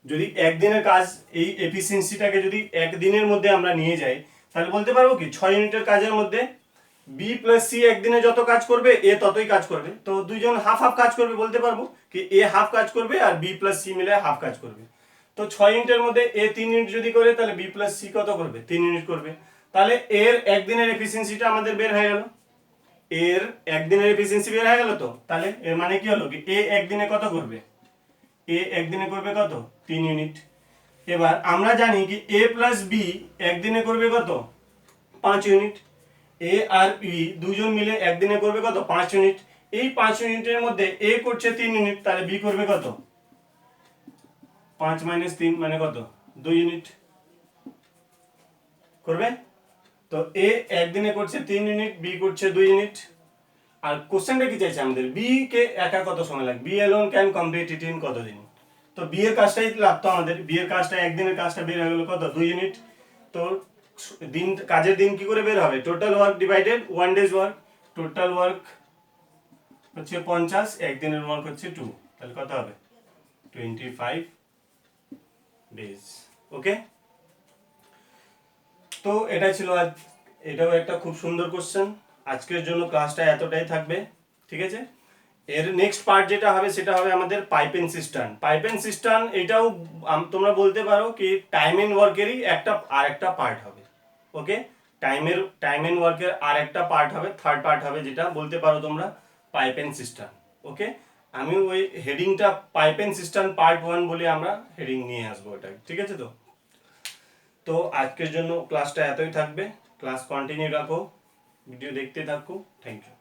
যদি একদিনের কাজ, এই এফিসিয়েন্সিটাকে যদি একদিনের মধ্যে আমরা নিয়ে যাই তাহলে বলতে পারবো কি 6 ইউনিটের কাজের মধ্যে বি প্লাস সি একদিনে যত কাজ করবে এ ততই কাজ করবে। তো দুইজন হাফ হাফ কাজ করবে, বলতে পারবো কি এ হাফ কাজ করবে আর বি প্লাস সি মিলে হাফ কাজ করবে। তো 6 ইউনিটের মধ্যে এ 3 ইউনিট যদি করে তাহলে বি প্লাস সি কত করবে, 3 ইউনিট করবে। তাহলে এর একদিনের এফিসিয়েন্সিটা আমাদের বের হয়ে গেল, এর একদিনের এফিসিয়েন্সি বের হয়ে গেল। তো তাহলে এর মানে কি হলো কি এ একদিনে কত করবে, এ একদিনে করবে কত, 3 ইউনিট। এবার আমরা জানি কি এ প্লাস বি একদিনে করবে কত, 5 ইউনিট। এ আর বি দুজন মিলে একদিনে করবে কত, 5 ইউনিট। এই 5 ইউনিটের মধ্যে এ করছে 3 ইউনিট, তাহলে বি করবে কত, 5 মাইনাস 3 মানে কত, 2 ইউনিট করবে। তো এ একদিনে করছে 3 ইউনিট, বি করছে 2 ইউনিট। আর কোশ্চেনটা কি চাইছে আমাদের, বি কে একা কত সময় লাগবে, B alone can complete it in কত দিন। তো বি এর কাজটাই লাগতো আমাদের, বি এর কাজটা একদিনের কাজটা বের হয়ে গেল কত, 2 ইউনিট। তো দিন, কাজের দিন কি করে বের হবে, total work divided 1 days work. Total work হচ্ছে 50, একদিনের ওয়ার্ক হচ্ছে 2, তাহলে কত হবে 25 ডেজ। ওকে, তো এটা ছিল আজ, এটাও একটা খুব সুন্দর কোশ্চেন। আজকের জন্য ক্লাসটা এতটাই থাকবে, ঠিক আছে। এর নেক্সট পার্ট যেটা হবে সেটা হবে আমাদের pipe and cistern. Pipe and cistern এটাও তোমরা বলতে পারো কি টাইম এন্ড ওয়ার্কেরই আর একটা পার্ট হবে। ওকে, টাইম এন্ড ওয়ার্কের আর একটা পার্ট হবে, থার্ড পার্ট হবে, যেটা বলতে পারো তোমরা পাইপ এন্ড সিস্টার্ন। ওকে, আমি ওই হেডিংটা পাইপ এন্ড সিস্টার্ন পার্ট 1 বলে আমরা হেডিং নিয়ে আসবো ওটা, ঠিক আছে। তো তো আজকের জন্য ক্লাসটা এতই থাকবে, ক্লাস কন্টিনিউ রাখো, ভিডিও দেখতে থাকো। Thank you.